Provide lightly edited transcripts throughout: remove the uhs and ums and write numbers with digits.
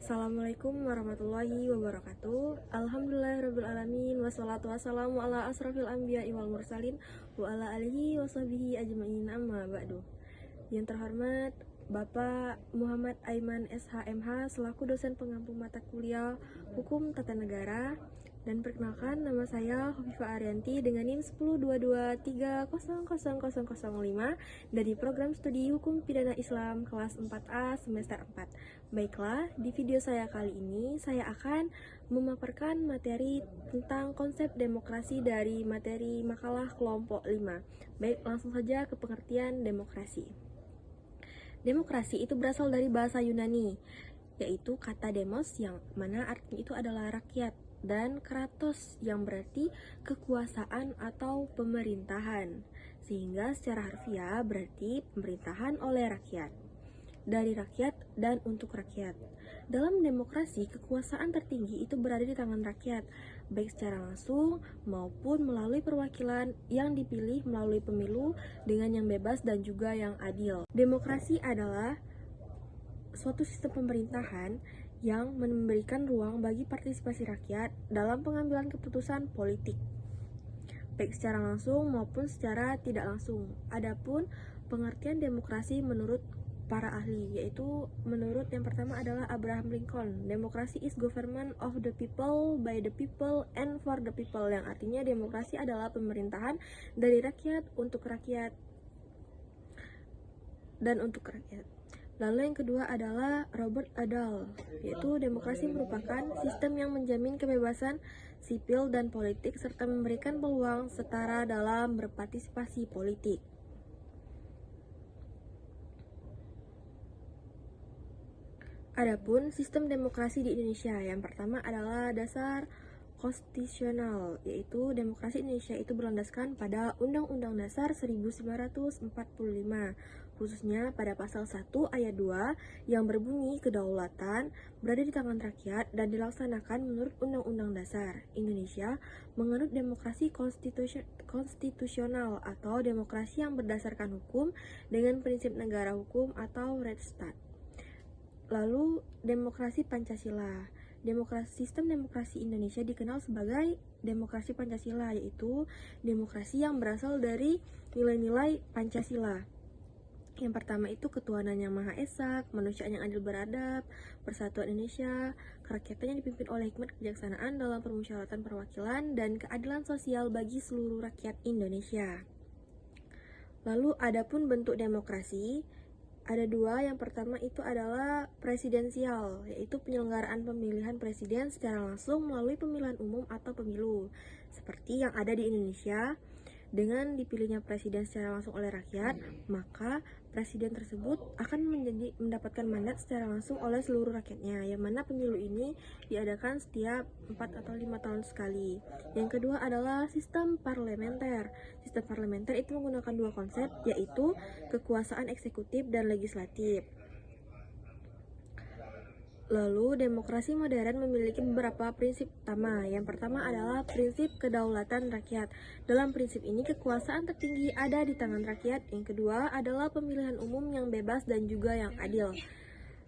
Assalamualaikum warahmatullahi wabarakatuh. Alhamdulillahirrabbilalamin. Wassalatu wassalamu ala asrafil anbiya wal mursalin wa ala alihi wa sahbihi ajma'in, amma ba'du. Yang terhormat Bapak Muhammad Aiman SHMH selaku dosen pengampu mata kuliah Hukum Tata Negara. Dan perkenalkan, nama saya Hovifah Arianti dengan NIM 1022300005 dari program studi Hukum Pidana Islam kelas 4A semester 4. Baiklah, di video saya kali ini saya akan memaparkan materi tentang konsep demokrasi dari materi makalah kelompok 5. Baik, langsung saja ke pengertian demokrasi. Demokrasi itu berasal dari bahasa Yunani, yaitu kata demos yang mana artinya itu adalah rakyat, dan kratos yang berarti kekuasaan atau pemerintahan, sehingga secara harfiah berarti pemerintahan oleh rakyat, dari rakyat dan untuk rakyat. Dalam demokrasi, kekuasaan tertinggi itu berada di tangan rakyat, baik secara langsung maupun melalui perwakilan yang dipilih melalui pemilu dengan yang bebas dan juga yang adil. Demokrasi adalah suatu sistem pemerintahan yang memberikan ruang bagi partisipasi rakyat dalam pengambilan keputusan politik, baik secara langsung maupun secara tidak langsung. Adapun pengertian demokrasi menurut para ahli, yaitu menurut yang pertama adalah Abraham Lincoln, demokrasi is government of the people, by the people, and for the people, yang artinya demokrasi adalah pemerintahan dari rakyat, untuk rakyat, dan untuk rakyat. Lalu yang kedua adalah Robert Adall, yaitu demokrasi merupakan sistem yang menjamin kebebasan sipil dan politik serta memberikan peluang setara dalam berpartisipasi politik. Adapun sistem demokrasi di Indonesia, yang pertama adalah dasar konstitusional, yaitu demokrasi Indonesia itu berlandaskan pada Undang-Undang Dasar 1945, khususnya pada pasal 1 ayat 2 yang berbunyi kedaulatan berada di tangan rakyat dan dilaksanakan menurut Undang-Undang Dasar. Indonesia menganut demokrasi konstitusional atau demokrasi yang berdasarkan hukum dengan prinsip negara hukum atau Rechtsstaat. Lalu demokrasi Pancasila. Sistem demokrasi Indonesia dikenal sebagai demokrasi Pancasila, yaitu demokrasi yang berasal dari nilai-nilai Pancasila. Yang pertama itu ketuhanan yang Maha Esa, kemanusiaan yang adil beradab, persatuan Indonesia, kerakyatan yang dipimpin oleh hikmat kebijaksanaan dalam permusyawaratan perwakilan, dan keadilan sosial bagi seluruh rakyat Indonesia. Lalu adapun bentuk demokrasi, ada dua. Yang pertama itu adalah presidensial, yaitu penyelenggaraan pemilihan presiden secara langsung melalui pemilihan umum atau pemilu, seperti yang ada di Indonesia. Dengan dipilihnya presiden secara langsung oleh rakyat, maka presiden tersebut akan mendapatkan mandat secara langsung oleh seluruh rakyatnya, yang mana pemilu ini diadakan setiap 4 atau 5 tahun sekali. Yang kedua adalah sistem parlementer. Sistem parlementer itu menggunakan dua konsep, yaitu kekuasaan eksekutif dan legislatif. Lalu, demokrasi modern memiliki beberapa prinsip utama. Yang pertama adalah prinsip kedaulatan rakyat. Dalam prinsip ini, kekuasaan tertinggi ada di tangan rakyat. Yang kedua adalah pemilihan umum yang bebas dan juga yang adil.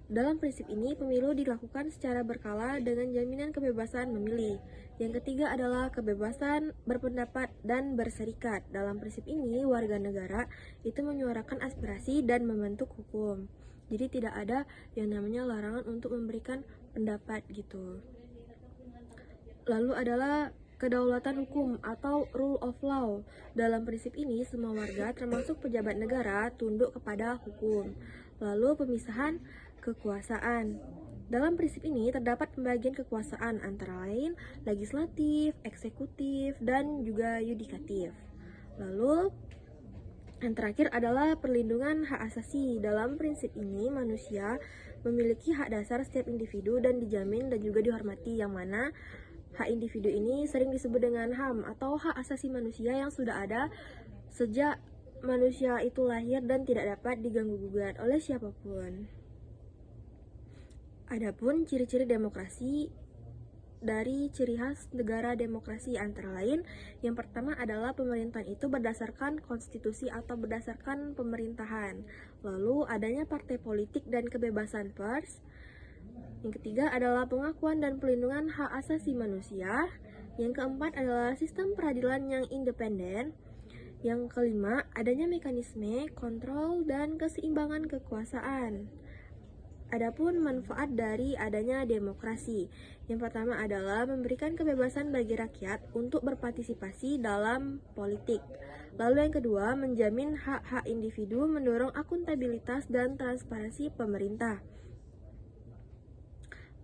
Dalam prinsip ini, pemilu dilakukan secara berkala dengan jaminan kebebasan memilih. Yang ketiga adalah kebebasan berpendapat dan berserikat. Dalam prinsip ini, warga negara itu menyuarakan aspirasi dan membentuk hukum. Jadi tidak ada yang namanya larangan untuk memberikan pendapat gitu. Lalu adalah kedaulatan hukum atau rule of law. Dalam prinsip ini, semua warga termasuk pejabat negara tunduk kepada hukum. Lalu pemisahan kekuasaan. Dalam prinsip ini terdapat pembagian kekuasaan antara lain legislatif, eksekutif, dan juga yudikatif. Lalu yang terakhir adalah perlindungan hak asasi. Dalam prinsip ini, manusia memiliki hak dasar setiap individu dan dijamin dan juga dihormati, yang mana hak individu ini sering disebut dengan HAM atau hak asasi manusia yang sudah ada sejak manusia itu lahir dan tidak dapat diganggu-gugat oleh siapapun. Adapun ciri-ciri demokrasi dari ciri khas negara demokrasi antara lain, yang pertama adalah pemerintahan itu berdasarkan konstitusi atau berdasarkan pemerintahan. Lalu adanya partai politik dan kebebasan pers, Yang ketiga adalah pengakuan dan pelindungan hak asasi manusia. Yang keempat adalah sistem peradilan yang independen. Yang kelima, adanya mekanisme, kontrol, dan keseimbangan kekuasaan. Adapun manfaat dari adanya demokrasi. Yang pertama adalah memberikan kebebasan bagi rakyat untuk berpartisipasi dalam politik. Lalu yang kedua, menjamin hak-hak individu, mendorong akuntabilitas dan transparansi pemerintah.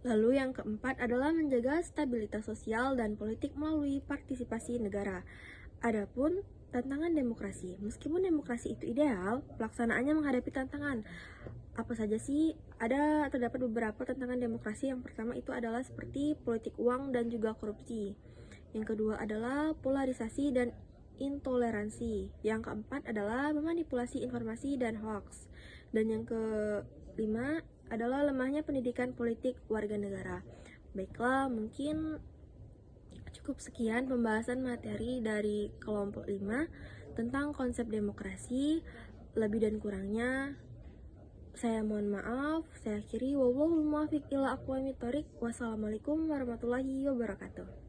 Lalu yang keempat adalah menjaga stabilitas sosial dan politik melalui partisipasi negara. Adapun tantangan demokrasi. Meskipun demokrasi itu ideal, pelaksanaannya menghadapi tantangan. Apa saja sih? Terdapat beberapa tantangan demokrasi. Yang pertama itu adalah seperti politik uang dan juga korupsi. Yang kedua adalah polarisasi dan intoleransi. Yang keempat adalah memanipulasi informasi dan hoax. Dan yang kelima adalah lemahnya pendidikan politik warga negara. Baiklah, mungkin cukup sekian pembahasan materi dari kelompok 5 tentang konsep demokrasi. Lebih dan kurangnya saya mohon maaf. Saya akhiri, wallahul muwaffiq ila aqwamit thoriq. Wassalamualaikum warahmatullahi wabarakatuh.